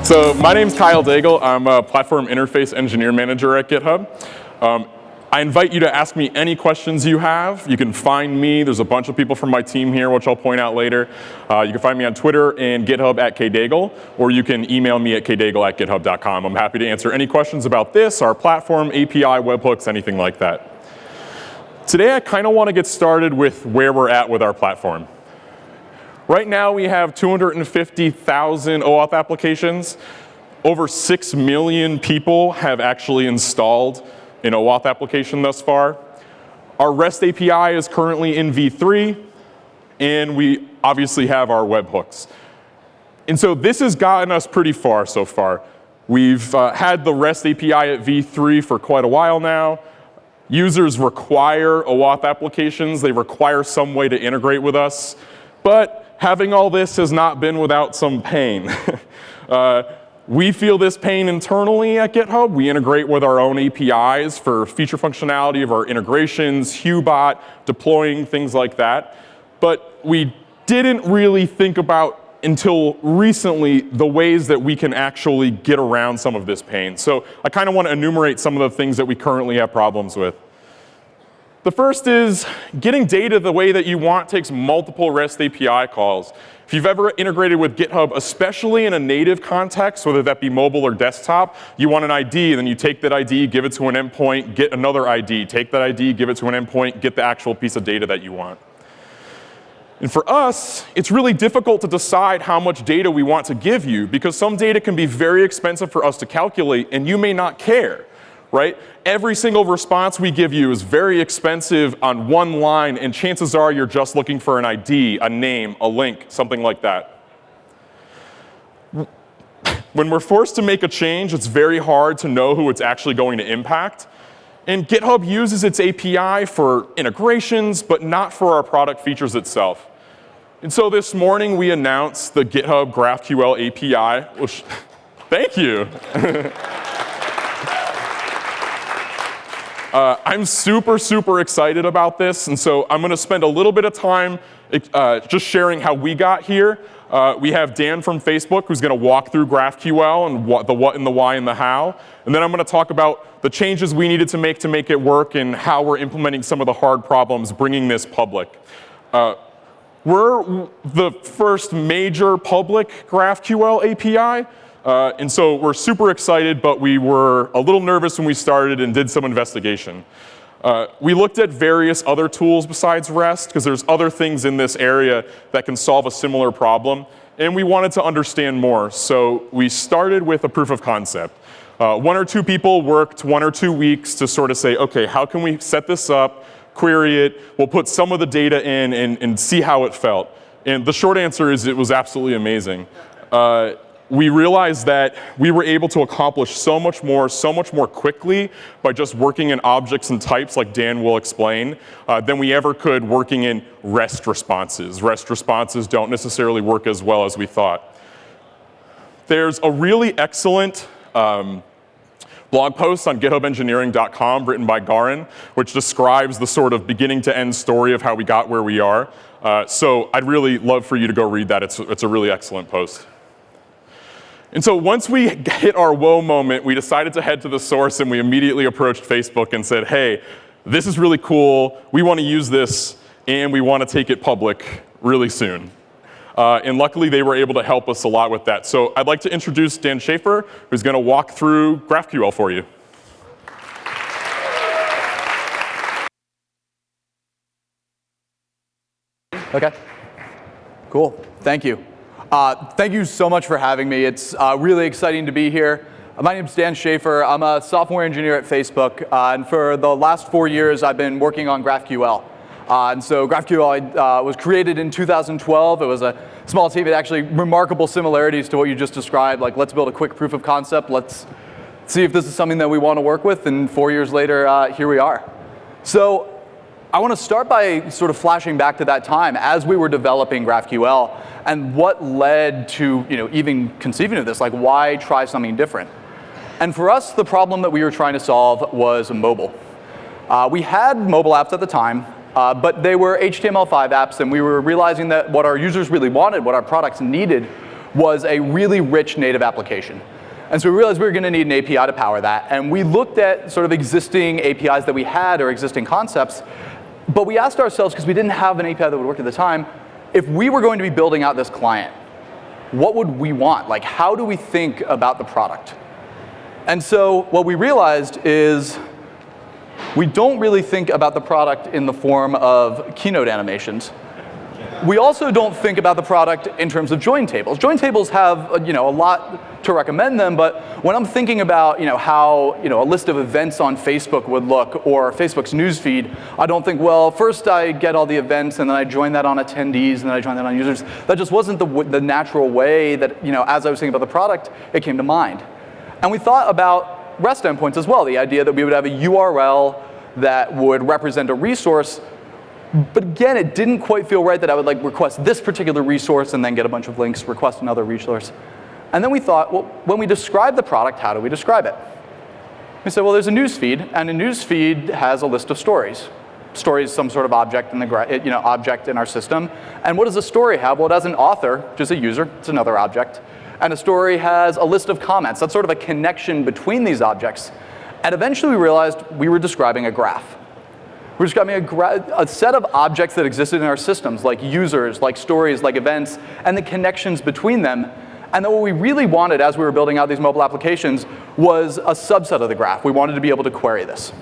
So my name's Daigle. I'm a Platform Interface Engineer Manager at GitHub. I invite you to ask me any questions you have. You can find me. There's a bunch of people from my team here, which I'll point out later. You can find me on Twitter and GitHub at kdaigle, or you can email me at kdaigle@github.com. I'm happy to answer any questions about this, our platform, API, webhooks, anything like that. Today, I kind of want to get started with where we're at with our platform. Right now, we have 250,000 OAuth applications. Over 6 million people have actually installed an OAuth application thus far. Our REST API is currently in v3, and we obviously have our webhooks. And so this has gotten us pretty far so far. We've had the REST API at v3 for quite a while now. Users require OAuth applications. They require some way to integrate with us. But having all this has not been without some pain. We feel this pain internally at GitHub. We integrate with our own APIs for feature functionality of our integrations, HuBot, deploying, things like that. But we didn't really think about until recently the ways that we can actually get around some of this pain. So I kind of want to enumerate some of the things that we currently have problems with. The first is getting data the way that you want takes multiple REST API calls. If you've ever integrated with GitHub, especially in a native context, whether that be mobile or desktop, you want an ID, and then you take that ID, give it to an endpoint, get another ID, take that ID, give it to an endpoint, get the actual piece of data that you want. And for us, it's really difficult to decide how much data we want to give you, because some data can be very expensive for us to calculate, and you may not care. Right? Every single response we give you is very expensive on one line, and chances are you're just looking for an ID, a name, a link, something like that. When we're forced to make a change, it's very hard to know who it's actually going to impact. And GitHub uses its API for integrations, but not for our product features itself. And so this morning we announced the GitHub GraphQL API, which, thank you. I'm super excited about this, and so I'm going to spend a little bit of time just sharing how we got here. We have Dan from Facebook who's going to walk through GraphQL and the what and the why and the how. And then I'm going to talk about the changes we needed to make it work and how we're implementing some of the hard problems bringing this public. We're the first major public GraphQL API. And so we're super excited, but we were a little nervous when we started and did some investigation. We looked at various other tools besides REST, because there's other things in this area that can solve a similar problem, and we wanted to understand more. So we started with a proof of concept. 1 or 2 people worked 1 or 2 weeks to sort of say, okay, how can we set this up, query it, we'll put some of the data in and see how it felt. And the short answer is it was absolutely amazing. We realized that we were able to accomplish so much more quickly by just working in objects and types, like Dan will explain, than we ever could working in REST responses. REST responses don't necessarily work as well as we thought. There's a really excellent blog post on GitHubEngineering.com written by Garin, which describes the sort of beginning to end story of how we got where we are. So I'd really love for you to go read that. It's a really excellent post. And so once we hit our whoa moment, we decided to head to the source, and we immediately approached Facebook and said, hey, this is really cool. We want to use this, and we want to take it public really soon. And luckily, they were able to help us a lot with that. So I'd like to introduce Dan Shafer, who's going to walk through GraphQL for you. OK. Cool. Thank you. Thank you so much for having me. It's really exciting to be here. My name's Dan Shafer. I'm a software engineer at Facebook. And for the last 4 years, I've been working on GraphQL. And so GraphQL was created in 2012. It was a small team. It actually remarkable similarities to what you just described. Like, let's build a quick proof of concept. Let's see if this is something that we want to work with. And 4 years later, here we are. So I want to start by sort of flashing back to that time as we were developing GraphQL and what led to even conceiving of this. Like, why try something different? And for us, the problem that we were trying to solve was mobile. We had mobile apps at the time, but they were HTML5 apps, and we were realizing that what our users really wanted, what our products needed, was a really rich native application. And so we realized we were going to need an API to power that. And we looked at sort of existing APIs that we had or existing concepts. But we asked ourselves, because we didn't have an API that would work at the time, if we were going to be building out this client, what would we want? Like, how do we think about the product? And so what we realized is we don't really think about the product in the form of keynote animations. We also don't think about the product in terms of join tables. Join tables have a lot to recommend them, but when I'm thinking about how a list of events on Facebook would look or Facebook's newsfeed, I don't think, well, first I get all the events and then I join that on attendees and then I join that on users. That just wasn't the natural way that, as I was thinking about the product, it came to mind. And we thought about REST endpoints as well, the idea that we would have a URL that would represent a resource. But again, it didn't quite feel right that I would request this particular resource and then get a bunch of links, request another resource. And then we thought, well, when we describe the product, how do we describe it? We said, well, there's a news feed, and a news feed has a list of stories. Story is some sort of object in the object in our system. And what does a story have? Well, it has an author, which is a user. It's another object. And a story has a list of comments. That's sort of a connection between these objects. And eventually we realized we were describing a graph. We're describing a set of objects that existed in our systems, like users, like stories, like events, and the connections between them. And then what we really wanted as we were building out these mobile applications was a subset of the graph. We wanted to be able to query this.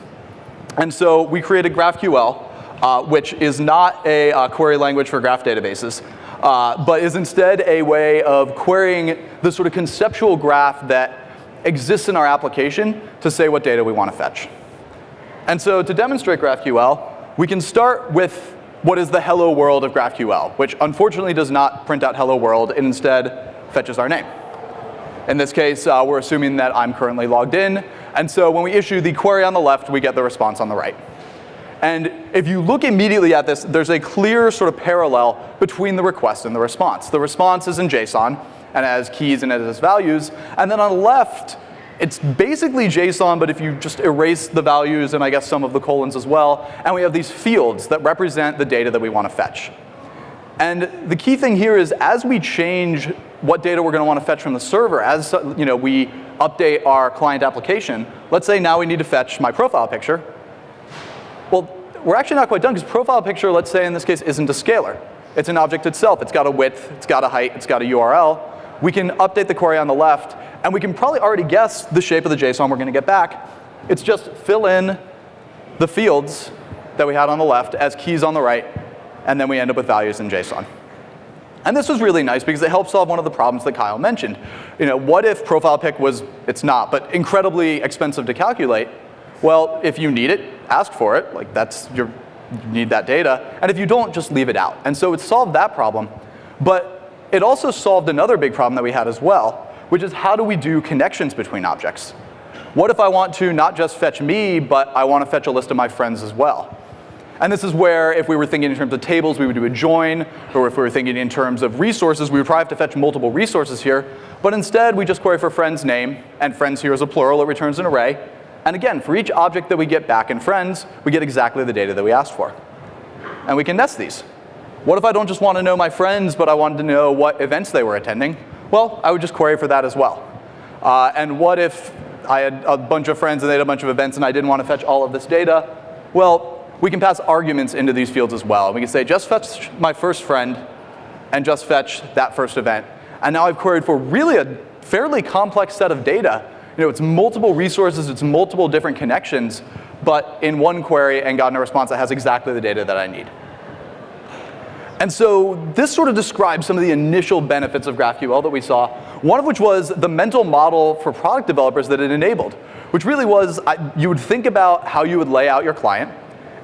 And so we created GraphQL, which is not a query language for graph databases, but is instead a way of querying the sort of conceptual graph that exists in our application to say what data we want to fetch. And so to demonstrate GraphQL, we can start with what is the hello world of GraphQL, which unfortunately does not print out hello world, and instead fetches our name. In this case, we're assuming that I'm currently logged in. And so when we issue the query on the left, we get the response on the right. And if you look immediately at this, there's a clear sort of parallel between the request and the response. The response is in JSON, and it has keys and it has values. And then on the left, it's basically JSON, but if you just erase the values and I guess some of the colons as well, and we have these fields that represent the data that we want to fetch. And the key thing here is as we change what data we're going to want to fetch from the server, as we update our client application, let's say now we need to fetch my profile picture. Well, we're actually not quite done because profile picture, let's say in this case, isn't a scalar. It's an object itself. It's got a width, it's got a height, it's got a URL. We can update the query on the left, and we can probably already guess the shape of the JSON we're going to get back. It's just fill in the fields that we had on the left as keys on the right, and then we end up with values in JSON. And this was really nice because it helped solve one of the problems that Kyle mentioned. What if profile pic was, it's not, but incredibly expensive to calculate? Well, if you need it, ask for it. You need that data. And if you don't, just leave it out. And so it solved that problem. But it also solved another big problem that we had as well, which is how do we do connections between objects? What if I want to not just fetch me, but I want to fetch a list of my friends as well? And this is where, if we were thinking in terms of tables, we would do a join, or if we were thinking in terms of resources, we would probably have to fetch multiple resources here. But instead, we just query for friend's name, and friends here is a plural, it returns an array. And again, for each object that we get back in friends, we get exactly the data that we asked for. And we can nest these. What if I don't just want to know my friends, but I wanted to know what events they were attending? Well, I would just query for that as well. And what if I had a bunch of friends and they had a bunch of events and I didn't want to fetch all of this data? Well, we can pass arguments into these fields as well. We can say, just fetch my first friend and just fetch that first event. And now I've queried for really a fairly complex set of data. It's multiple resources, it's multiple different connections, but in one query and gotten a response that has exactly the data that I need. And so this sort of describes some of the initial benefits of GraphQL that we saw, one of which was the mental model for product developers that it enabled, which really was you would think about how you would lay out your client,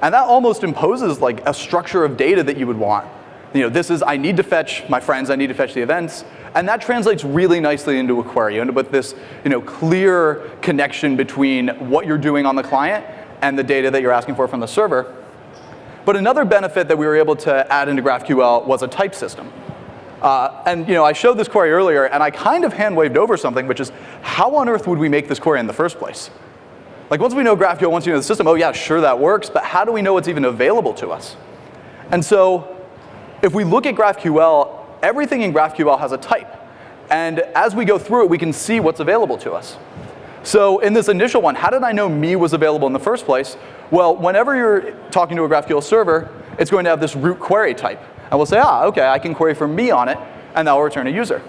and that almost imposes like a structure of data that you would want. This is, I need to fetch my friends, I need to fetch the events, and that translates really nicely into a query. You end up with this clear connection between what you're doing on the client and the data that you're asking for from the server. But another benefit that we were able to add into GraphQL was a type system. I showed this query earlier, and I kind of hand-waved over something, which is how on earth would we make this query in the first place? Like once we know GraphQL, once you know the system, oh yeah, sure that works, but how do we know it's even available to us? And so if we look at GraphQL, everything in GraphQL has a type. And as we go through it, we can see what's available to us. So in this initial one, how did I know me was available in the first place? Well, whenever you're talking to a GraphQL server, it's going to have this root query type. And we'll say, okay, I can query for me on it, and that will return a user.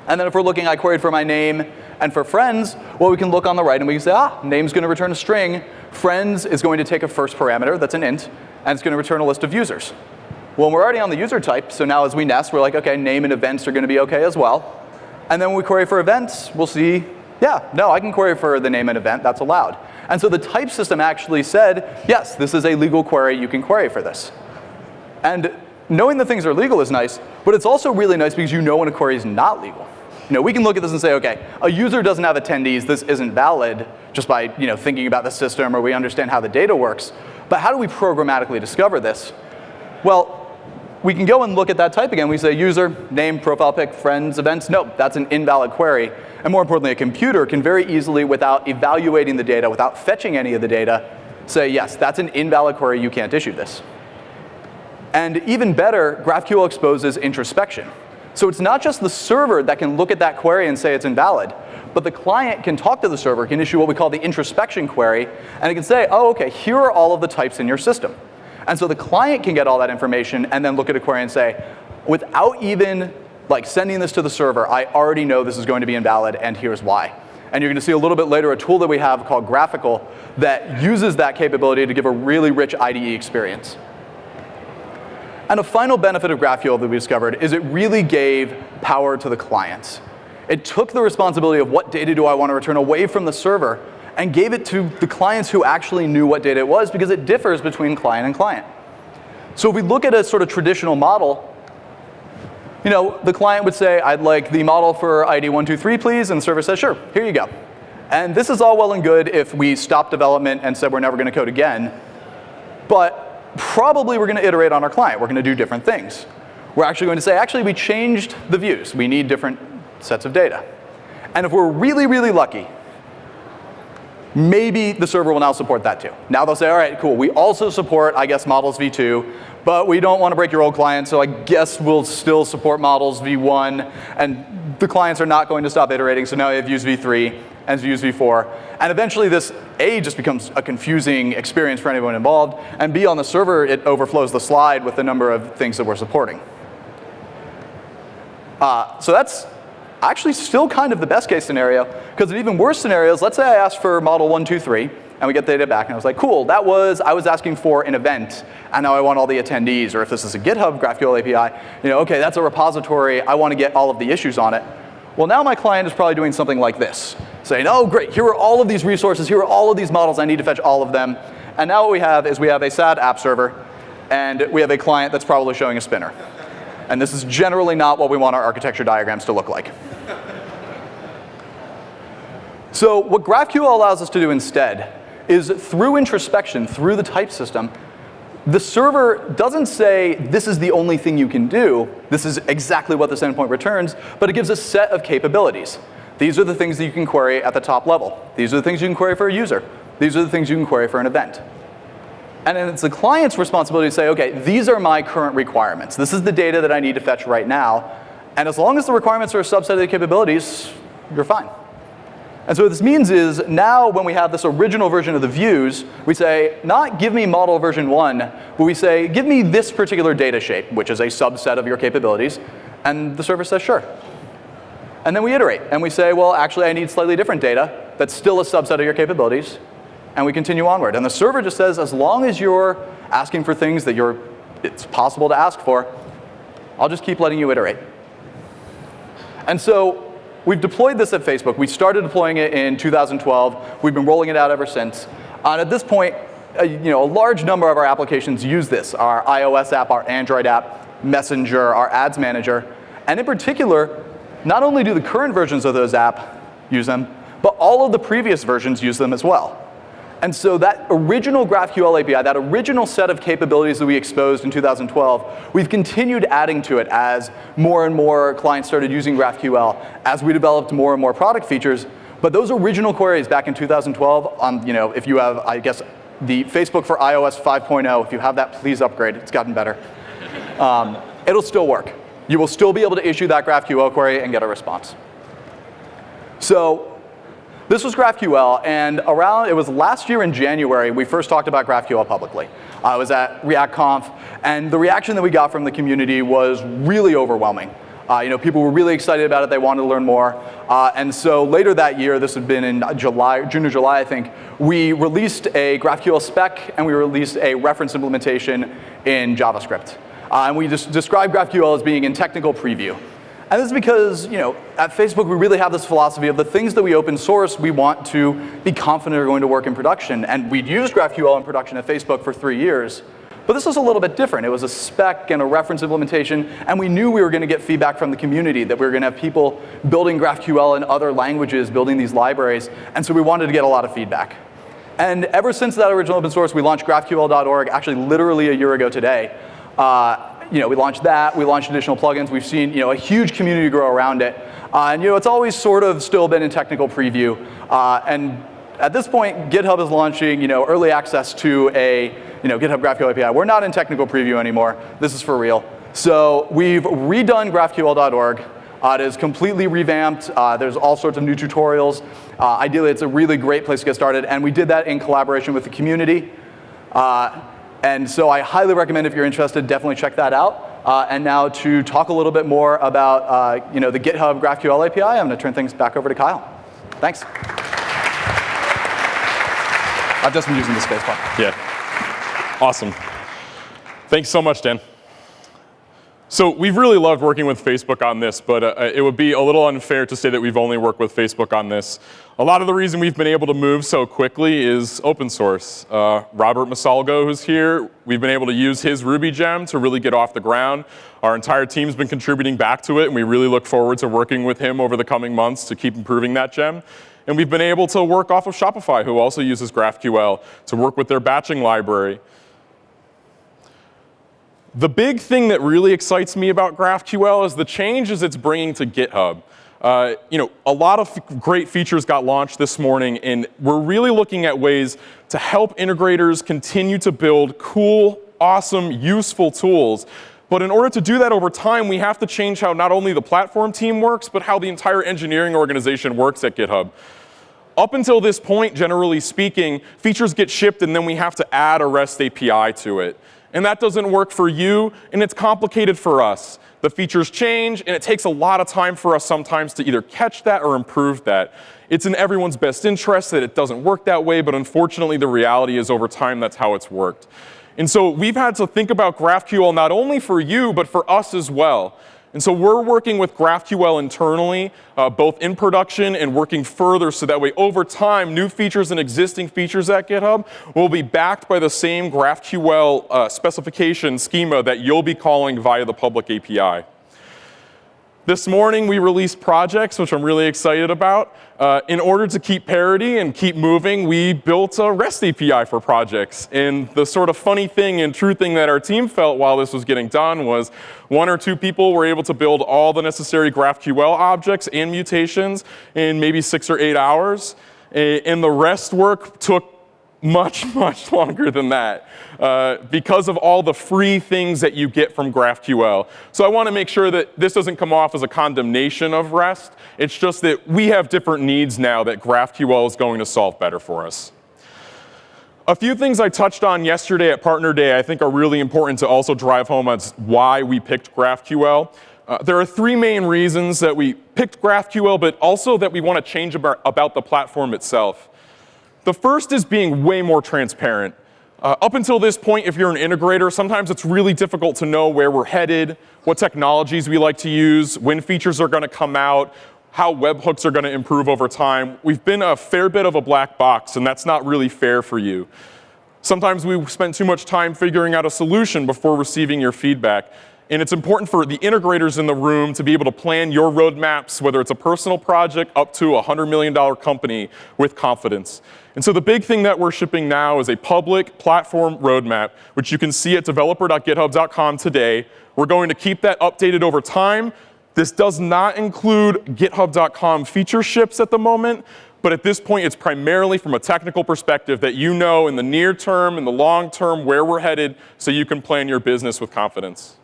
And then if we're looking, I queried for my name and for friends, well, we can look on the right and we can say, name's going to return a string. Friends is going to take a first parameter, that's an int, and it's going to return a list of users. Well, we're already on the user type, so now as we nest, we're like, okay, name and events are going to be okay as well. And then when we query for events, we'll see, no, I can query for the name and event, that's allowed. And so the type system actually said, yes, this is a legal query, you can query for this. And knowing that things are legal is nice, but it's also really nice because you know when a query is not legal. We can look at this and say, okay, a user doesn't have attendees, this isn't valid just by thinking about the system or we understand how the data works. But how do we programmatically discover this? Well, we can go and look at that type again. We say user, name, profile pic, friends, events. Nope, that's an invalid query. And more importantly, a computer can very easily, without evaluating the data, without fetching any of the data, say, yes, that's an invalid query, you can't issue this. And even better, GraphQL exposes introspection. So it's not just the server that can look at that query and say it's invalid, but the client can talk to the server, can issue what we call the introspection query, and it can say, okay, here are all of the types in your system. And so the client can get all that information and then look at a query and say, without even sending this to the server, I already know this is going to be invalid, and here's why. And you're going to see a little bit later a tool that we have called GraphQL that uses that capability to give a really rich IDE experience. And a final benefit of GraphQL that we discovered is it really gave power to the clients. It took the responsibility of what data do I want to return away from the server and gave it to the clients who actually knew what data it was, because it differs between client and client. So if we look at a sort of traditional model, the client would say, I'd like the model for ID 123, please, and the server says, sure, here you go. And this is all well and good if we stop development and said we're never going to code again, but probably we're going to iterate on our client. We're going to do different things. We're actually going to say, actually, we changed the views. We need different sets of data. And if we're really, really lucky, maybe the server will now support that too. Now they'll say, all right, cool, we also support, I guess, models v2, but we don't want to break your old client, so I guess we'll still support models v1, and the clients are not going to stop iterating, so now we have views v3 and views v4. And eventually this, A, just becomes a confusing experience for anyone involved, and B, on the server, it overflows the slide with the number of things that we're supporting. So that's actually still kind of the best case scenario, because in even worse scenarios, let's say I asked for model 123, and we get the data back, and I was like, cool, I was asking for an event, and now I want all the attendees, or if this is a GitHub GraphQL API, okay, that's a repository, I want to get all of the issues on it. Well, now my client is probably doing something like this, saying, oh, great, here are all of these resources, here are all of these models, I need to fetch all of them. And now what we have is we have a sad app server, and we have a client that's probably showing a spinner. And this is generally not what we want our architecture diagrams to look like. So what GraphQL allows us to do instead is through introspection, through the type system, the server doesn't say this is the only thing you can do, this is exactly what this endpoint returns, but it gives a set of capabilities. These are the things that you can query at the top level. These are the things you can query for a user. These are the things you can query for an event. And then it's the client's responsibility to say, okay, these are my current requirements. This is the data that I need to fetch right now. And as long as the requirements are a subset of the capabilities, you're fine. And so what this means is now when we have this original version of the views, we say, not give me model version 1, but we say, give me this particular data shape, which is a subset of your capabilities. And the server says, sure. And then we iterate. And we say, well, actually, I need slightly different data that's still a subset of your capabilities. And we continue onward. And the server just says, as long as you're asking for things that it's possible to ask for, I'll just keep letting you iterate. And so we've deployed this at Facebook. We started deploying it in 2012. We've been rolling it out ever since. And at this point, a large number of our applications use this. Our iOS app, our Android app, Messenger, our ads manager. And in particular, not only do the current versions of those apps use them, but all of the previous versions use them as well. And so that original GraphQL API, that original set of capabilities that we exposed in 2012, we've continued adding to it as more and more clients started using GraphQL, as we developed more and more product features. But those original queries back in 2012, if you have, I guess, the Facebook for iOS 5.0, if you have that, please upgrade. It's gotten better. It'll still work. you will still be able to issue that GraphQL query and get a response. So this was GraphQL, and it was last year in January, we first talked about GraphQL publicly. I was at ReactConf, and the reaction that we got from the community was really overwhelming. People were really excited about it. They wanted to learn more. And so later that year, this had been in June or July, I think, we released a GraphQL spec, and we released a reference implementation in JavaScript. And we just described GraphQL as being in technical preview. And this is because, at Facebook, we really have this philosophy of the things that we open source, we want to be confident are going to work in production. And we'd used GraphQL in production at Facebook for 3 years. But this was a little bit different. It was a spec and a reference implementation, and we knew we were going to get feedback from the community, that we were going to have people building GraphQL in other languages, building these libraries, and so we wanted to get a lot of feedback. And ever since that original open source, we launched GraphQL.org, actually literally a year ago today. We launched that, we launched additional plugins, we've seen a huge community grow around it. And it's always sort of still been in technical preview. And at this point, GitHub is launching early access to a GitHub GraphQL API. We're not in technical preview anymore. This is for real. So we've redone GraphQL.org. It is completely revamped. There's all sorts of new tutorials. Ideally, it's a really great place to get started. And we did that in collaboration with the community. And so I highly recommend, if you're interested, definitely check that out. And now to talk a little bit more about the GitHub GraphQL API, I'm going to turn things back over to Kyle. Thanks. I've just been using the spacebar. Yeah. Awesome. Thanks so much, Dan. So we've really loved working with Facebook on this, but it would be a little unfair to say that we've only worked with Facebook on this. A lot of the reason we've been able to move so quickly is open source. Robert Masalgo, who's here, we've been able to use his Ruby gem to really get off the ground. Our entire team's been contributing back to it, and we really look forward to working with him over the coming months to keep improving that gem. And we've been able to work off of Shopify, who also uses GraphQL, to work with their batching library. The big thing that really excites me about GraphQL is the changes it's bringing to GitHub. A lot of great features got launched this morning, and we're really looking at ways to help integrators continue to build cool, awesome, useful tools. But in order to do that over time, we have to change how not only the platform team works, but how the entire engineering organization works at GitHub. Up until this point, generally speaking, features get shipped and then we have to add a REST API to it. And that doesn't work for you, and it's complicated for us. The features change, and it takes a lot of time for us sometimes to either catch that or improve that. It's in everyone's best interest that it doesn't work that way, but unfortunately the reality is over time that's how it's worked. And so we've had to think about GraphQL not only for you, but for us as well. And so we're working with GraphQL internally, both in production and working further so that way over time, new features and existing features at GitHub will be backed by the same GraphQL specification schema that you'll be calling via the public API. This morning, we released projects, which I'm really excited about. In order to keep parity and keep moving, we built a REST API for projects. And the sort of funny thing and true thing that our team felt while this was getting done was 1 or 2 people were able to build all the necessary GraphQL objects and mutations in maybe 6 or 8 hours. And the rest work took much, much longer than that because of all the free things that you get from GraphQL. So I want to make sure that this doesn't come off as a condemnation of REST. It's just that we have different needs now that GraphQL is going to solve better for us. A few things I touched on yesterday at Partner Day I think are really important to also drive home as why we picked GraphQL. There are 3 main reasons that we picked GraphQL, but also that we want to change about the platform itself. The first is being way more transparent. Up until this point, if you're an integrator, sometimes it's really difficult to know where we're headed, what technologies we like to use, when features are going to come out, how webhooks are going to improve over time. We've been a fair bit of a black box, and that's not really fair for you. Sometimes we spend too much time figuring out a solution before receiving your feedback. And it's important for the integrators in the room to be able to plan your roadmaps, whether it's a personal project up to a $100 million company, with confidence. And so the big thing that we're shipping now is a public platform roadmap, which you can see at developer.github.com today. We're going to keep that updated over time. This does not include github.com feature ships at the moment, but at this point, it's primarily from a technical perspective that you know in the near term and the long term where we're headed so you can plan your business with confidence.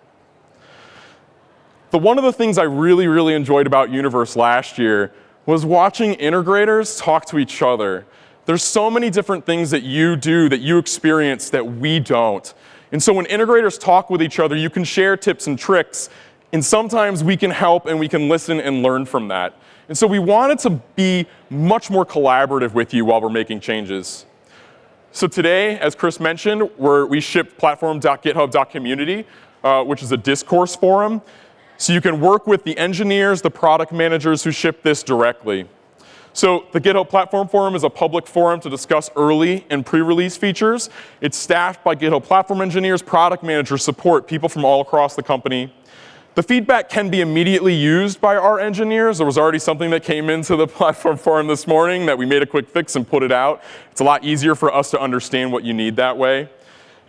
One of the things I really, really enjoyed about Universe last year was watching integrators talk to each other. There's so many different things that you do, that you experience, that we don't. And so when integrators talk with each other, you can share tips and tricks, and sometimes we can help and we can listen and learn from that. And so we wanted to be much more collaborative with you while we're making changes. So today, as Chris mentioned, we shipped platform.github.community, which is a discourse forum. So you can work with the engineers, the product managers who ship this directly. So the GitHub Platform forum is a public forum to discuss early and pre-release features. It's staffed by GitHub Platform engineers, product managers, support, people from all across the company. The feedback can be immediately used by our engineers. There was already something that came into the platform forum this morning that we made a quick fix and put it out. It's a lot easier for us to understand what you need that way.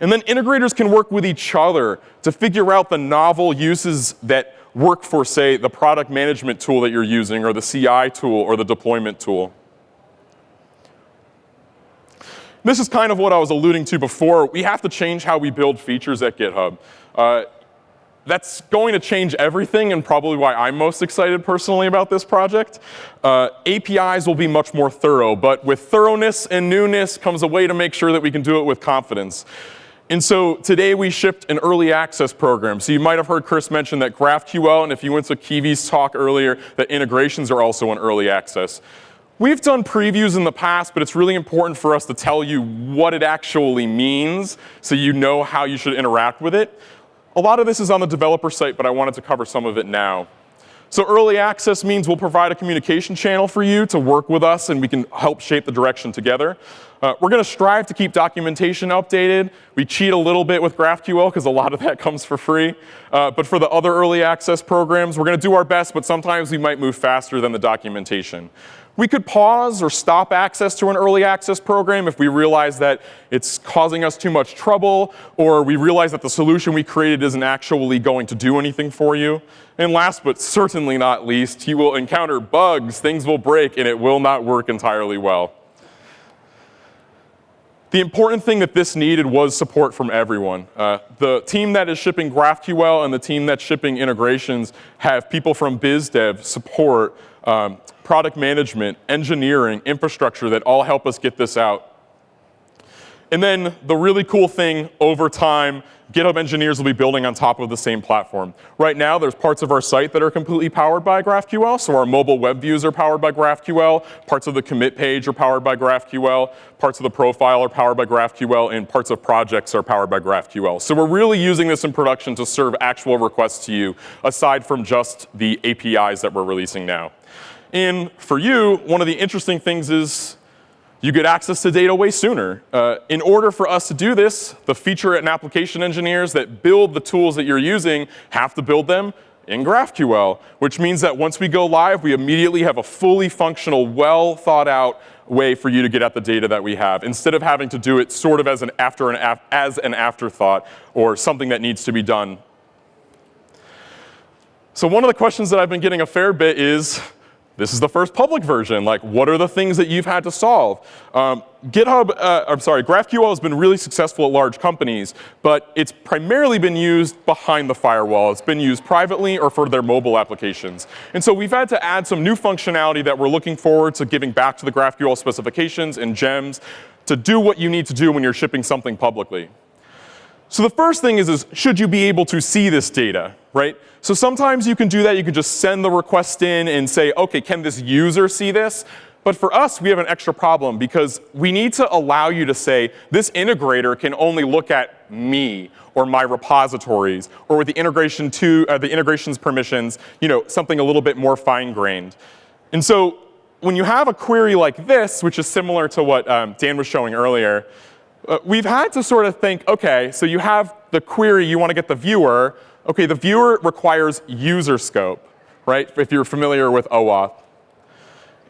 And then integrators can work with each other to figure out the novel uses that work for, say, the product management tool that you're using, or the CI tool, or the deployment tool. This is kind of what I was alluding to before. We have to change how we build features at GitHub. That's going to change everything, and probably why I'm most excited personally about this project. APIs will be much more thorough, but with thoroughness and newness comes a way to make sure that we can do it with confidence. And so today we shipped an early access program. So you might have heard Chris mention that GraphQL, and if you went to Kiwi's talk earlier, that integrations are also in early access. We've done previews in the past, but it's really important for us to tell you what it actually means so you know how you should interact with it. A lot of this is on the developer site, but I wanted to cover some of it now. So early access means we'll provide a communication channel for you to work with us, and we can help shape the direction together. We're going to strive to keep documentation updated. We cheat a little bit with GraphQL because a lot of that comes for free. But for the other early access programs, we're going to do our best, but sometimes we might move faster than the documentation. We could pause or stop access to an early access program if we realize that it's causing us too much trouble, or we realize that the solution we created isn't actually going to do anything for you. And last but certainly not least, you will encounter bugs, things will break, and it will not work entirely well. The important thing that this needed was support from everyone. The team that is shipping GraphQL and the team that's shipping integrations have people from biz dev, support, product management, engineering, infrastructure that all help us get this out. And then the really cool thing, over time, GitHub Engineers will be building on top of the same platform. Right now, there's parts of our site that are completely powered by GraphQL. So our mobile web views are powered by GraphQL. Parts of the commit page are powered by GraphQL. Parts of the profile are powered by GraphQL. And parts of projects are powered by GraphQL. So we're really using this in production to serve actual requests to you, aside from just the APIs that we're releasing now. And for you, one of the interesting things is you get access to data way sooner. In order for us to do this, the feature and application engineers that build the tools that you're using have to build them in GraphQL, which means that once we go live, we immediately have a fully functional, well thought out way for you to get at the data that we have, instead of having to do it sort of as an afterthought or something that needs to be done. So one of the questions that I've been getting a fair bit is, this is the first public version. Like, what are the things that you've had to solve? GraphQL has been really successful at large companies, but it's primarily been used behind the firewall. It's been used privately or for their mobile applications. And so we've had to add some new functionality that we're looking forward to giving back to the GraphQL specifications and gems to do what you need to do when you're shipping something publicly. So the first thing is should you be able to see this data, right? So sometimes you can do that. You can just send the request in and say, OK, can this user see this? But for us, we have an extra problem because we need to allow you to say, this integrator can only look at me or my repositories, or with the integrations permissions, something a little bit more fine-grained. And so when you have a query like this, which is similar to what Dan was showing earlier, we've had to sort of think, OK, so you have the query, you want to get the viewer. OK, the viewer requires user scope, right, if you're familiar with OAuth.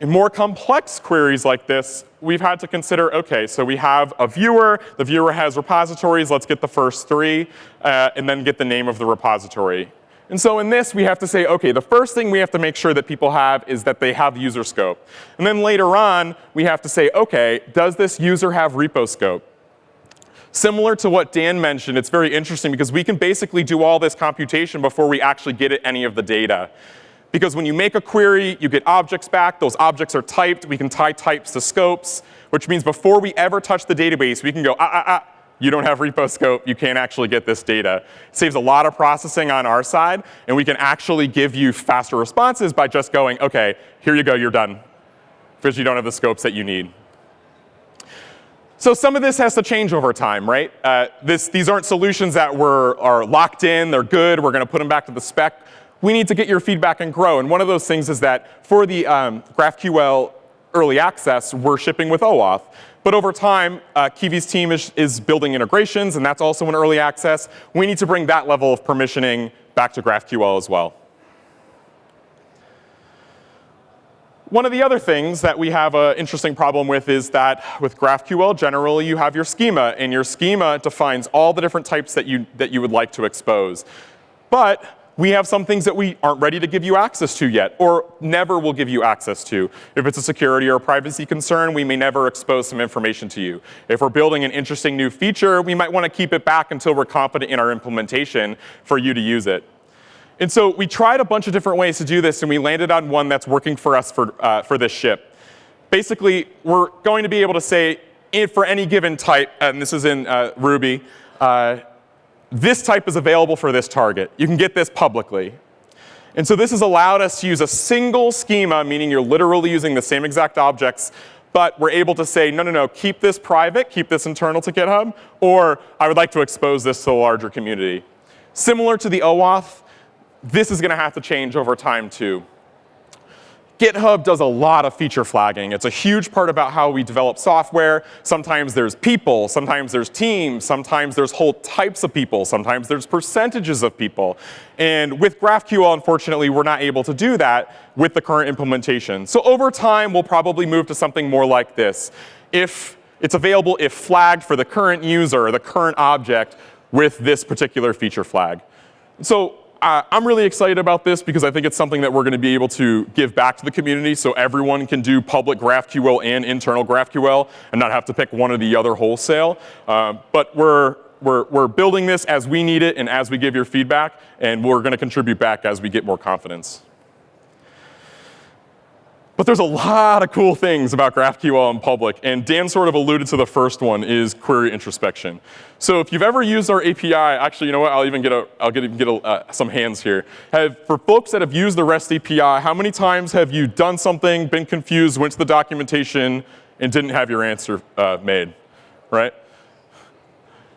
In more complex queries like this, we've had to consider, OK, so we have a viewer. The viewer has repositories. Let's get the first three, and then get the name of the repository. And so in this, we have to say, OK, the first thing we have to make sure that people have is that they have user scope. And then later on, we have to say, OK, does this user have repo scope? Similar to what Dan mentioned, it's very interesting because we can basically do all this computation before we actually get at any of the data. Because when you make a query, you get objects back. Those objects are typed. We can tie types to scopes, which means before we ever touch the database, we can go, you don't have repo scope. You can't actually get this data. It saves a lot of processing on our side, and we can actually give you faster responses by just going, OK, here you go, you're done, because you don't have the scopes that you need. So some of this has to change over time, right? These aren't solutions that are locked in. They're good. We're going to put them back to the spec. We need to get your feedback and grow. And one of those things is that for the GraphQL early access, we're shipping with OAuth. But over time, Kiwi's team is building integrations, and that's also in early access. We need to bring that level of permissioning back to GraphQL as well. One of the other things that we have an interesting problem with is that with GraphQL, generally you have your schema, and your schema defines all the different types that you would like to expose. But we have some things that we aren't ready to give you access to yet, or never will give you access to. If it's a security or a privacy concern, we may never expose some information to you. If we're building an interesting new feature, we might want to keep it back until we're confident in our implementation for you to use it. And so we tried a bunch of different ways to do this, and we landed on one that's working for us for this ship. Basically, we're going to be able to say, for any given type, and this is in Ruby, this type is available for this target. You can get this publicly. And so this has allowed us to use a single schema, meaning you're literally using the same exact objects, but we're able to say, no, keep this private, keep this internal to GitHub, or I would like to expose this to a larger community. Similar to the OAuth, this is going to have to change over time, too. GitHub does a lot of feature flagging. It's a huge part about how we develop software. Sometimes there's people. Sometimes there's teams. Sometimes there's whole types of people. Sometimes there's percentages of people. And with GraphQL, unfortunately, we're not able to do that with the current implementation. So over time, we'll probably move to something more like this. If it's available if flagged for the current user or the current object with this particular feature flag. So I'm really excited about this because I think it's something that we're going to be able to give back to the community so everyone can do public GraphQL and internal GraphQL and not have to pick one or the other wholesale. But we're building this as we need it and as we give your feedback, and we're going to contribute back as we get more confidence. But there's a lot of cool things about GraphQL in public, and Dan sort of alluded to the first one, is query introspection. So if you've ever used our API, actually, you know what? I'll even get some hands here. For folks that have used the REST API, how many times have you done something, been confused, went to the documentation, and didn't have your answer made, right?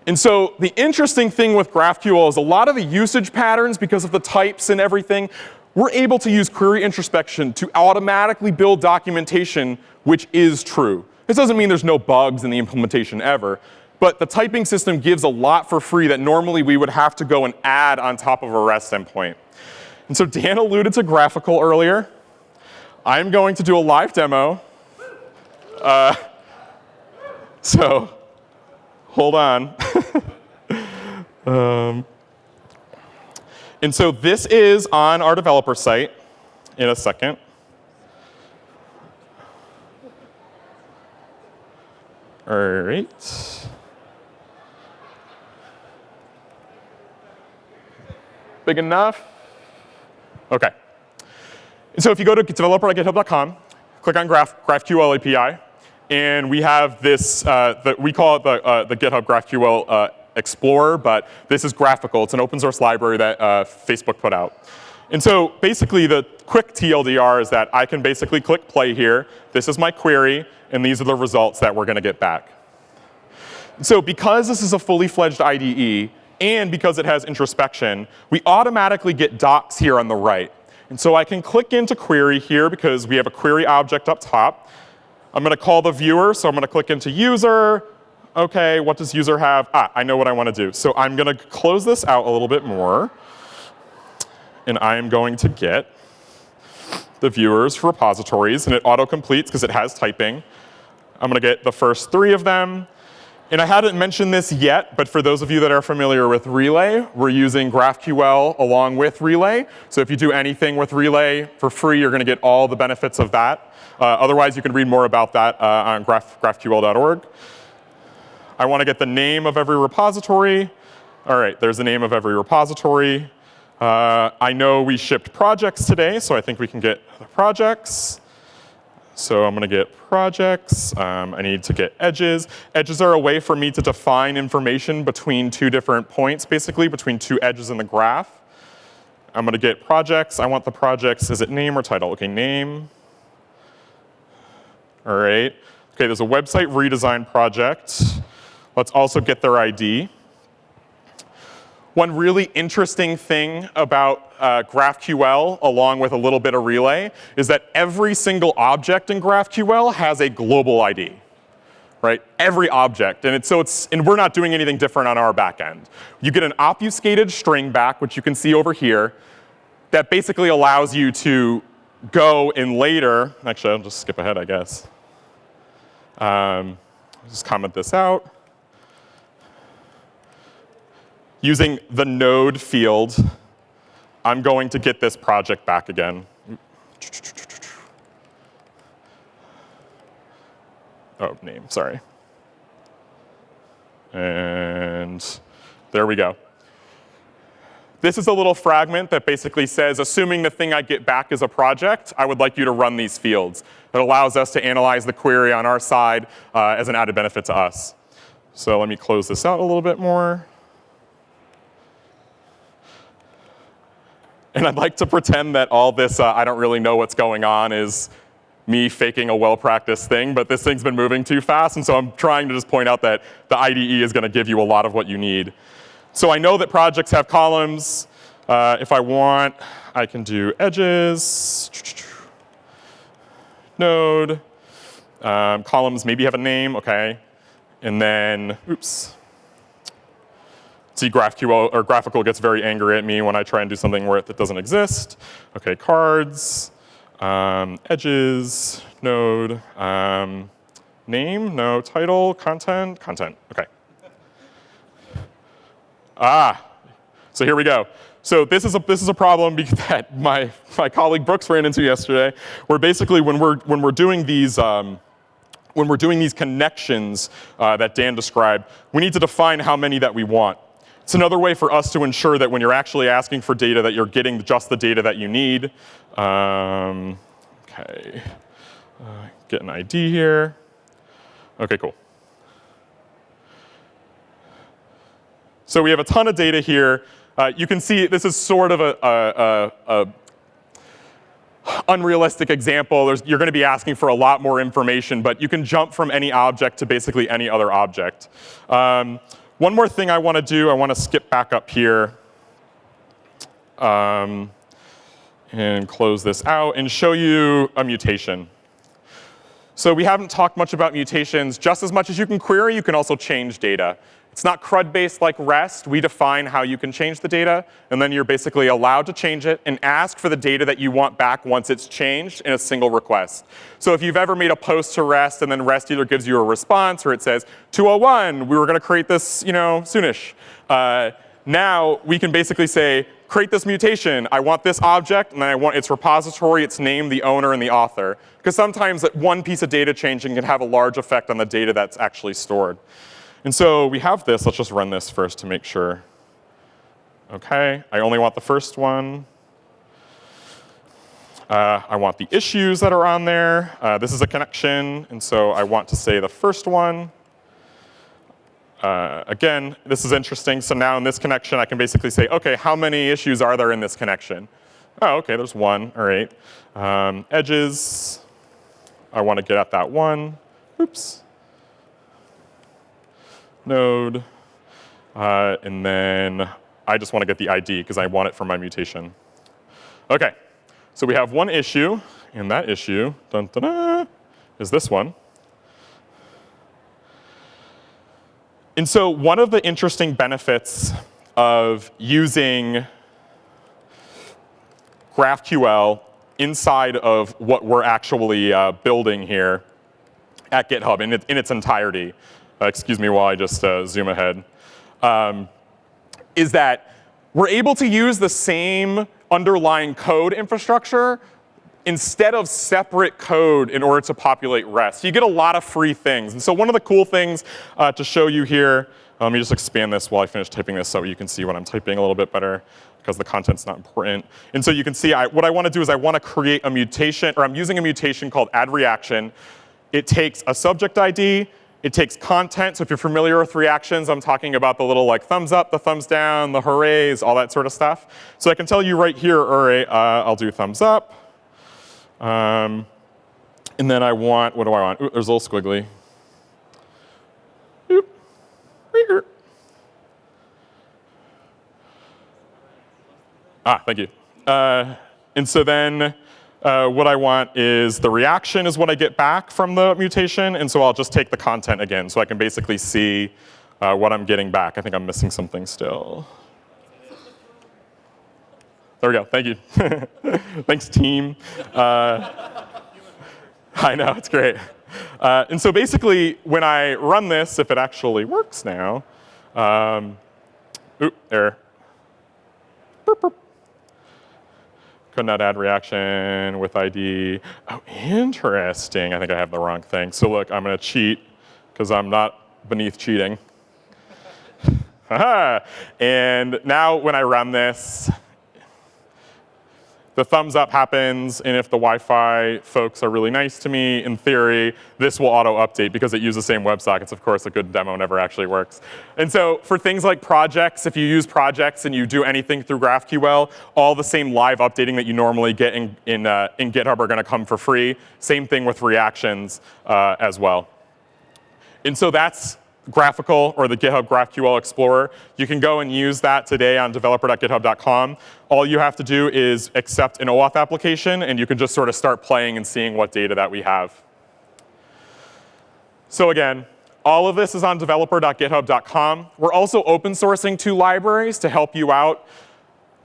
And so the interesting thing with GraphQL is a lot of the usage patterns, because of the types and everything, we're able to use query introspection to automatically build documentation which is true. This doesn't mean there's no bugs in the implementation ever, but the typing system gives a lot for free that normally we would have to go and add on top of a REST endpoint. And so Dan alluded to GraphQL earlier. I'm going to do a live demo. So hold on. And so this is on our developer site in a second. All right. Big enough? OK. And so if you go to developer.github.com, click on GraphQL API, and we have this, we call it the GitHub GraphQL Explorer, but this is graphical. It's an open source library that Facebook put out. And so basically, the quick TLDR is that I can basically click play here. This is my query, and these are the results that we're going to get back. So because this is a fully fledged IDE, and because it has introspection, we automatically get docs here on the right. And so I can click into query here because we have a query object up top. I'm going to call the viewer, so I'm going to click into user. OK, what does user have? I know what I want to do. So I'm going to close this out a little bit more. And I'm going to get the viewers repositories. And it auto-completes because it has typing. I'm going to get the first 3 of them. And I hadn't mentioned this yet, but for those of you that are familiar with Relay, we're using GraphQL along with Relay. So if you do anything with Relay for free, you're going to get all the benefits of that. Otherwise, you can read more about that on GraphQL.org. I want to get the name of every repository. All right, there's the name of every repository. I know we shipped projects today, so I think we can get the projects. So I'm going to get projects. I need to get edges. Edges are a way for me to define information between two different points, basically, between two edges in the graph. I'm going to get projects. I want the projects. Is it name or title? OK, name. All right. OK, there's a website redesign project. Let's also get their ID. One really interesting thing about GraphQL, along with a little bit of Relay, is that every single object in GraphQL has a global ID, right? Every object, and we're not doing anything different on our back end. You get an obfuscated string back, which you can see over here, that basically allows you to go in later. Actually, I'll just skip ahead, I guess. Just comment this out. Using the node field, I'm going to get this project back again. Oh, name, sorry. And there we go. This is a little fragment that basically says, assuming the thing I get back is a project, I would like you to run these fields. It allows us to analyze the query on our side as an added benefit to us. So let me close this out a little bit more. And I'd like to pretend that all this, I don't really know what's going on, is me faking a well-practiced thing, but this thing's been moving too fast, and so I'm trying to just point out that the IDE is going to give you a lot of what you need. So I know that projects have columns. If I want, I can do edges, node, columns maybe have a name, OK. And then, oops. See, GraphQL or GraphQL gets very angry at me when I try and do something where that doesn't exist. OK, cards, edges, node, name, no, title, content, content. OK. So here we go. So this is a problem that my colleague Brooks ran into yesterday, where basically when we're doing these connections that Dan described, we need to define how many that we want. It's another way for us to ensure that when you're actually asking for data, that you're getting just the data that you need. OK, get an ID here. OK, cool. So we have a ton of data here. You can see this is sort of a unrealistic example. You're going to be asking for a lot more information, but you can jump from any object to basically any other object. One more thing I want to do, I want to skip back up here and close this out and show you a mutation. So we haven't talked much about mutations. Just as much as you can query, you can also change data. It's not CRUD-based like REST. We define how you can change the data, and then you're basically allowed to change it and ask for the data that you want back once it's changed in a single request. So if you've ever made a post to REST, and then REST either gives you a response or it says, 201, we were going to create this soonish. Now we can basically say, create this mutation. I want this object, and then I want its repository, its name, the owner, and the author. Because sometimes that one piece of data changing can have a large effect on the data that's actually stored. And so we have this. Let's just run this first to make sure. OK, I only want the first one. I want the issues that are on there. This is a connection, and so I want to say the first one. Again, this is interesting. So now in this connection, I can basically say, OK, how many issues are there in this connection? Oh, OK, there's one. All right. Edges. I want to get at that one. Oops. Node. And then I just want to get the ID, because I want it for my mutation. OK. So we have one issue, and that issue is this one. And so one of the interesting benefits of using GraphQL inside of what we're actually building here at GitHub in its entirety, excuse me while I just zoom ahead, is that we're able to use the same underlying code infrastructure instead of separate code in order to populate REST. You get a lot of free things. And so one of the cool things to show you here, let me just expand this while I finish typing this so you can see what I'm typing a little bit better, because the content's not important. And so you can see what I want to do is I want to create a mutation, or I'm using a mutation called add reaction. It takes a subject ID, it takes content. So if you're familiar with reactions, I'm talking about the little like thumbs up, the thumbs down, the hoorays, all that sort of stuff. So I can tell you right here, all right, I'll do thumbs up. And then I want, what do I want? Ooh, there's a little squiggly. Oop. Thank you. And so then what I want is the reaction is what I get back from the mutation. And so I'll just take the content again so I can basically see what I'm getting back. I think I'm missing something still. There we go. Thank you. Thanks, team. I know, it's great. And so basically, when I run this, if it actually works now, error. Burp, burp. Could not add reaction with ID. Oh, interesting. I think I have the wrong thing. So look, I'm going to cheat because I'm not beneath cheating. And now when I run this, the thumbs up happens, and if the Wi-Fi folks are really nice to me, in theory, this will auto-update because it uses the same WebSockets. Of course, a good demo never actually works. And so for things like projects, if you use projects and you do anything through GraphQL, all the same live updating that you normally get in GitHub are going to come for free. Same thing with reactions as well. And so that's Graphical, or the GitHub GraphQL Explorer. You can go and use that today on developer.github.com. All you have to do is accept an OAuth application, and you can just sort of start playing and seeing what data that we have. So again, all of this is on developer.github.com. We're also open sourcing 2 libraries to help you out.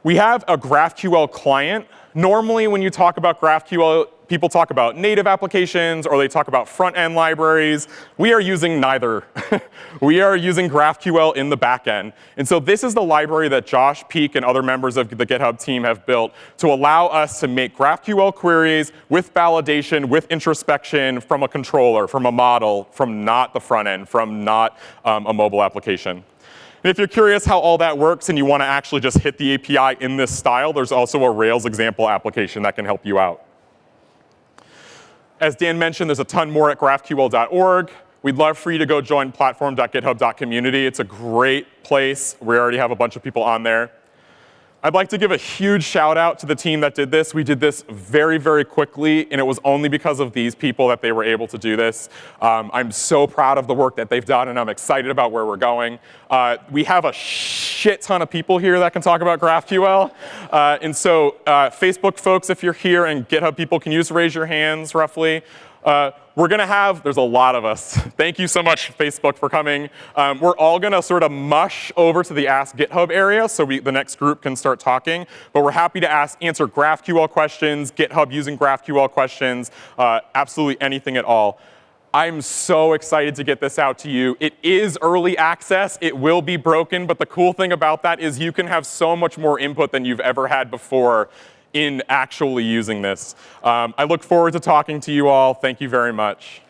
We have a GraphQL Client. Normally, when you talk about GraphQL, people talk about native applications or they talk about front-end libraries. We are using neither. We are using GraphQL in the back end. And so this is the library that Josh Peak and other members of the GitHub team have built to allow us to make GraphQL queries with validation, with introspection from a controller, from a model, from not the front end, from not a mobile application. And if you're curious how all that works and you want to actually just hit the API in this style, there's also a Rails example application that can help you out. As Dan mentioned, there's a ton more at GraphQL.org. We'd love for you to go join platform.github.community. It's a great place. We already have a bunch of people on there. I'd like to give a huge shout out to the team that did this. We did this very, very quickly, and it was only because of these people that they were able to do this. I'm so proud of the work that they've done, and I'm excited about where we're going. We have a shit ton of people here that can talk about GraphQL. And so Facebook folks, if you're here, and GitHub people, can you just raise your hands roughly? We're going to have, there's a lot of us. Thank you so much, Facebook, for coming. We're all going to sort of mush over to the Ask GitHub area so the next group can start talking. But we're happy to answer GraphQL questions, GitHub using GraphQL questions, absolutely anything at all. I'm so excited to get this out to you. It is early access. It will be broken. But the cool thing about that is you can have so much more input than you've ever had before in actually using this. I look forward to talking to you all. Thank you very much.